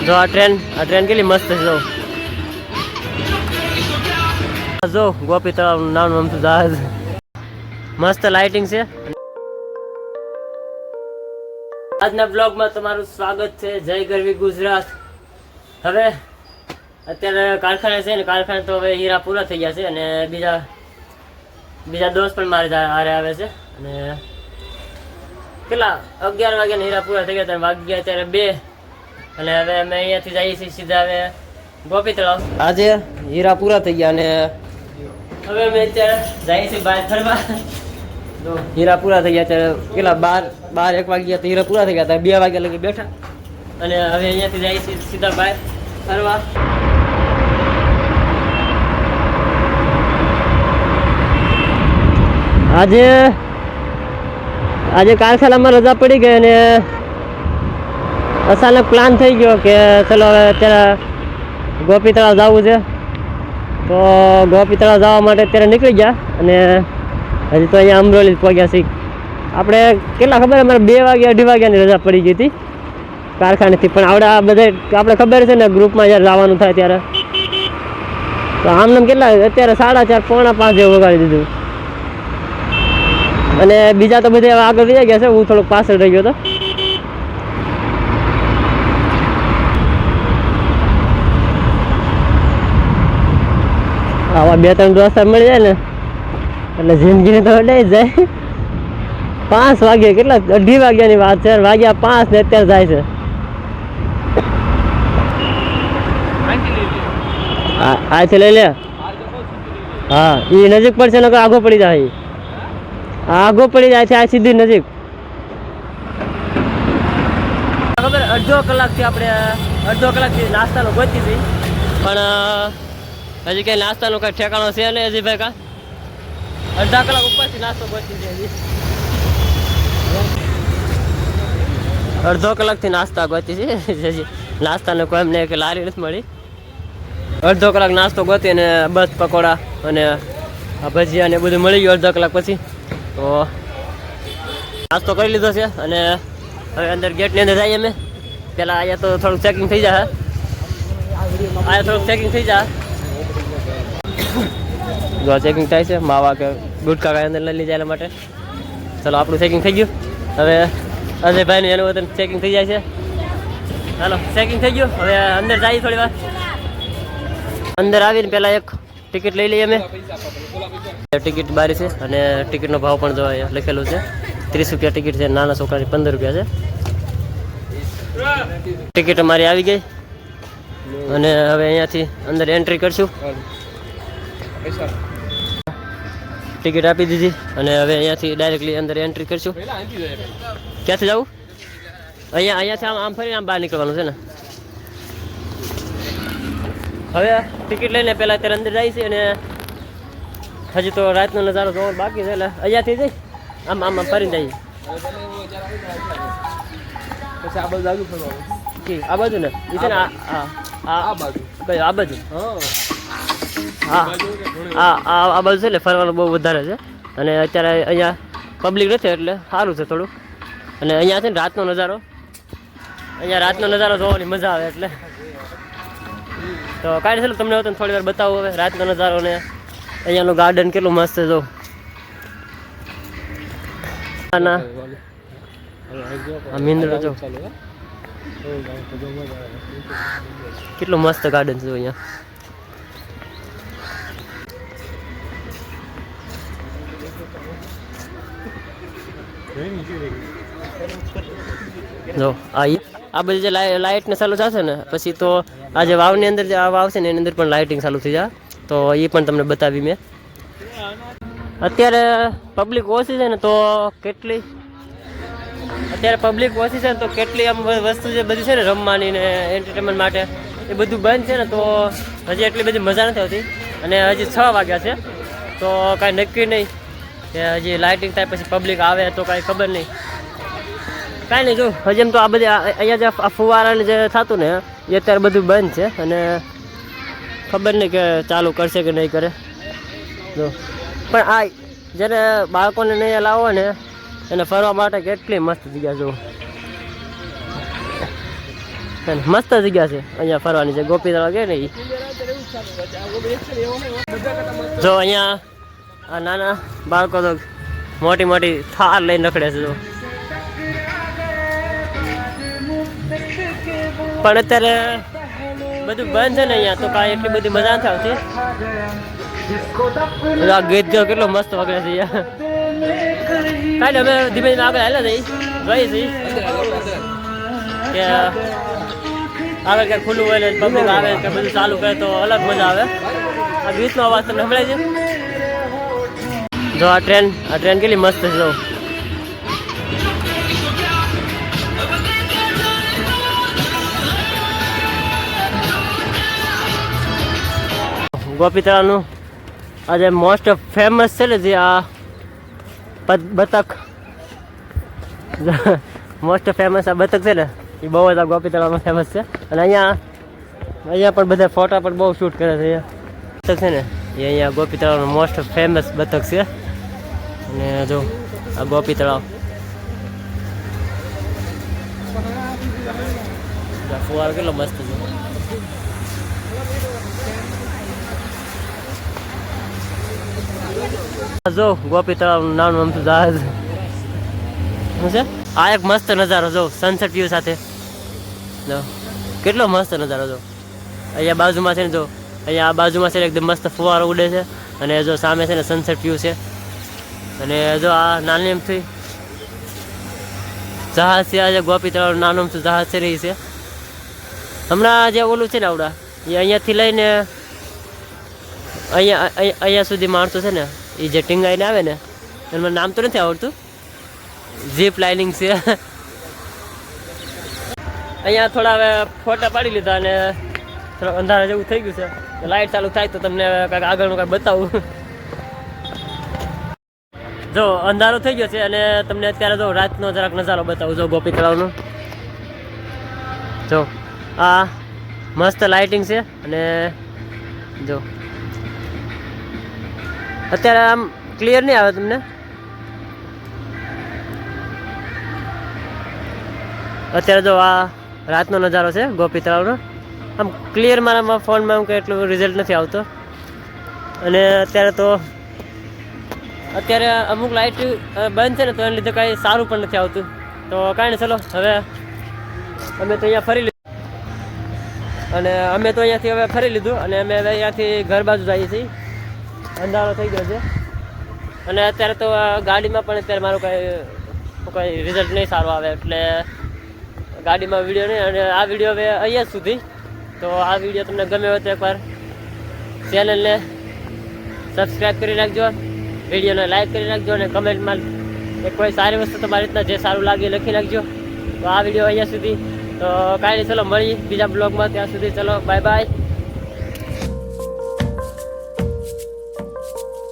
જો આ ટ્રેન કેટલી મસ્ત છે. જો ગોપી તળાવ નાનું અમથું જહાજ, મસ્ત લાઇટિંગ છે. આજના બ્લોગમાં તમારું સ્વાગત છે. જય ગરવી ગુજરાત. હવે અત્યારે કારખાને છે ને, કારખાને તો હવે હીરા પૂરા થઈ ગયા છે અને બીજા દોસ્ત પણ મારે હારે આવે છે. અને કેટલા 11 વાગ્યાના હીરા પૂરા થઈ ગયા, વાગ્યા અત્યારે 2 અને હવે અમે અહીંયાથી જઈએ છીએ સીધા હવે ગોપી તળાવ. આજે હીરા પૂરા થઈ ગયા અને હવે અમે અત્યારે જઈએ છીએ બહાર ફરવા. તો હીરા પૂરા થઈ ગયા અત્યારે કેટલા 12-1 વાગ્યા તો હીરા પૂરા થઈ ગયા, 2 વાગ્યા લગી બેઠા અને હવે અહીંયાથી જઈએ છીએ સીધા બહાર ફરવા. આજે કારખાનામાં રજા પડી ગઈ અને અચાનક પ્લાન થઈ ગયો કે ચલો હવે અત્યારે ગોપી તળાવ જવું છે. તો ગોપી તળાવ જવા માટે અત્યારે નીકળી ગયા અને હજી તો અહીંયા અમરોલી પહોંચ્યા છીએ. આપણે કેટલા ખબર, અમારે 2 વાગ્યા 2:30 વાગ્યાની રજા પડી ગઈ હતી કારખાનેથી, પણ આવડે આ બધા આપણે ખબર છે ને ગ્રુપમાં જ્યારે જવાનું થાય ત્યારે તો આમને કેટલા અત્યારે 4:30 પોણા 5 જેવું વગાડી દીધું. અને બીજા તો બધા આગળ વહી ગયા છે, હું થોડોક પાછળ રહી ગયો હતો. આવા 2-3 દોસ્ત મળી જાય ને એટલે જિંદગીને તો અડાઈ જ જાય. 5 વાગે કેટલા 2:30 વાગ્યાની વાત છે, વાગ્યા 5 ને અત્યારે જાય છે. આથી લઈ લે. હા એ નજીક પડશે ને આગો પડી જાય, આગો પડી જાય છે આ સીધી નજીક. ખબર અડધો કલાકથી નાસ્તાનો ગોતી હતી, પણ હજી કઈ નાસ્તાનો કઈ ઠેકાણો છે નહીં હજી ભાઈ. અડધા કલાક ઉપરથી નાસ્તો ગોતી છે હજી. અડધો કલાકથી નાસ્તા ગોતી છે હજી નાસ્તાનો કોઈ એમને કે લારી નથી મળી. અડધો કલાક નાસ્તો ગોતી અને બસ પકોડા અને ભજીયા ને બધું મળી ગયું અડધો કલાક પછી. તો નાસ્તો કરી લીધો છે અને હવે અંદર ગેટની અંદર જઈએ અમે. પહેલાં અહીંયા તો થોડુંક ચેકિંગ થઈ જાય, જો ચેકિંગ થાય છે માવા કે ગુટકા કાંઈ અંદર લઈ લઈ જાય એના માટે. ચલો આપણું ચેકિંગ થઈ ગયું. હવે અજયભાઈનું એનું વતન ચેકિંગ થઈ જાય છે. ચાલો ચેકિંગ થઈ ગયું, હવે અંદર જઈએ થોડી વાર. અંદર આવીને પહેલાં એક ટિકિટ લઈ લઈએ અમે. ટિકિટ બારી છે અને ટિકિટનો ભાવ પણ જો અહીંયા લખેલું છે. 30 રૂપિયા ટિકિટ છે, નાના છોકરાની 15 રૂપિયા છે. ટિકિટ અમારી આવી ગઈ અને હવે અહીંયાથી અંદર એન્ટ્રી કરશું. ટિકિટ આપી દીધી અને હવે અહીંયાથી ડાયરેક્ટલી અંદર એન્ટ્રી કરશું. ક્યાંથી જવું? અહીંયાથી આમ ફરીને આમ બહાર નીકળવાનું છે ને. હવે ટિકિટ લઈને પહેલાં અત્યારે અંદર જાય છે અને હજી તો રાતનો નજારો જોવાનો બાકી છે, એટલે અહીંયાથી જઈ આમ ફરીને જઈએ. પછી આ બાજુ ને એ છે ને આ બાજુ આ બાજુ છે એટલે ફરવાનું બહુ વધારે છે. અને અત્યારે અહીંયા પબ્લિક નથી એટલે સારું છે થોડું. અને અહીંયા છે ને રાતનો નજારો જોવાની મજા આવે એટલે તો કાંઈ નથી. તમને તો થોડી વાર બતાવું હવે રાતનો નજારો ને અહીંયાનું ગાર્ડન કેટલું મસ્ત છે. જો મીંદડો જો કેટલું મસ્ત ગાર્ડન છે અહીંયા. જો આ બધી જે લાઇટ ને ચાલુ થશે ને પછી તો આ જે વાવની અંદર જે આ વાવ છે ને એની અંદર પણ લાઇટિંગ ચાલુ થઈ જાય. તો એ પણ તમને બતાવી મેં. અત્યારે પબ્લિક ઓછી છે ને તો કેટલી આમ વસ્તુ જે બધી છે ને રમવાની ને એન્ટરટેનમેન્ટ માટે એ બધું બંધ છે ને, તો હજી એટલી બધી મજા નથી આવતી. અને હજી 6 વાગ્યા છે તો કાંઈ નક્કી નહીં કે હજી લાઇટિંગ થાય પછી પબ્લિક આવે તો કાંઈ ખબર નહીં. કાંઈ નહીં, જો હજી એમ તો આ બધી અહીંયા જે ફુવારાને જે થતું ને એ અત્યારે બધું બંધ છે અને ખબર નહીં કે ચાલુ કરશે કે નહીં કરે. જો પણ આ જેને બાળકોને નહીં લાવો ને એને ફરવા માટે કેટલી મસ્ત જગ્યા જો. મસ્ત જગ્યા છે અહીંયા ફરવાની છે ગોપી તળાવ કે નહીં જો અહીંયા આ નાના બાળકો તો મોટી મોટી થાર લઈને રખડે છે જો પણ અત્યારે બધું બંધ છે ને અહીંયા તો કાંઈ એટલી બધી મજા નથી આવતી આ ગીત જો કેટલો મસ્ત વગડે છે અહીંયા કાંઈ અમે ધીમે ધીમે આગળ હાલ્યા જઈ છીએ કે આગળ ક્યાંક ખુલ્લું હોય ને પબ્લિક આવે કે બધું ચાલુ કરે તો અલગ મજા આવે આ ગીતનો અવાજ તમને સંભળાય છે જો આ ટ્રેન કેટલી મસ્ત છે જો ગોપી તળાવનું આજે મોસ્ટ ફેમસ છે ને જે આ બતક મોસ્ટ ફેમસ આ બતક છે ને એ બહુ જ આ ગોપી તળાવમાં ફેમસ છે અને અહીંયા પણ બધા ફોટા પણ બહુ શૂટ કરે છે બતક છે ને એ અહીંયા ગોપી તળાવનું મોસ્ટ ફેમસ બતક છે અને જો આ ગોપી તળાવ ફુવારો કેટલો મસ્ત છે જો ગોપી તળાવનું નાનું અમથું જહાજ શું છે આ એક મસ્ત નજારો જો સનસેટ વ્યૂ સાથે જો કેટલો મસ્ત નજારો જો અહીંયા બાજુમાં છે ને જો અહીંયા આ બાજુમાં છે ને એકદમ મસ્ત ફુવારો ઉડે છે અને જો સામે છે ને સનસેટ વ્યૂ છે અને જો આ નાની એમથી જહાજ છે આજે ગોપી તળાવનું નાનું અમથું જહાજ છે રહી છે હમણાં જે ઓલું છે ને આવડા એ અહીંયાથી લઈને અહીંયા સુધી માણસો છે ને એ જે ટીંગાઈને આવે ને એનું નામ તો નથી આવડતું જીપ લાઇનિંગ છે અહીંયા થોડા હવે ફોટા પાડી લીધા અને થોડા અંધારા જેવું થઈ ગયું છે લાઇટ ચાલુ થાય તો તમને કાંઈક આગળનું કાંઈક બતાવું જો અંધારો થઈ ગયો છે અને તમને અત્યારે જો રાતનો જરાક નજારો બતાવું જો ગોપી તળાવનો જો આ મસ્ત લાઇટિંગ છે અને જો અત્યારે આમ ક્લિયર નહીં આવે તમને અત્યારે જો આ રાતનો નજારો છે ગોપી તળાવનો આમ ક્લિયર મારામાં ફોનમાં કે એટલું રિઝલ્ટ નથી આવતો અને અત્યારે અમુક લાઇટ બંધ છે ને તો એને લીધે કાંઈ સારું પણ નથી આવતું તો કાંઈ નહીં ચલો હવે અમે તો અહીંયા ફરી લીધું અને અમે તો અહીંયાથી હવે ફરી લીધું અને અમે હવે અહીંયાથી ઘર બાજુ જઈએ છીએ અંધારો થઈ ગયો છે અને અત્યારે તો ગાડીમાં પણ અત્યારે મારું કંઈ રિઝલ્ટ નહીં સારું આવે એટલે ગાડીમાં વિડીયો નહીં અને આ વિડીયો હવે અહીંયા સુધી તો આ વિડીયો તમને ગમે હોય તો એકવાર ચેનલને સબસ્ક્રાઈબ કરી નાખજો વિડીયોને લાઈક કરી નાખજો અને કમેન્ટમાં કોઈ સારી વસ્તુ તમારી રીતના જે સારું લાગે લખી નાખજો તો આ વિડીયો અહીંયા સુધી તો કાંઈ નહીં ચલો મળીએ બીજા બ્લોગમાં ત્યાં સુધી ચલો બાય બાય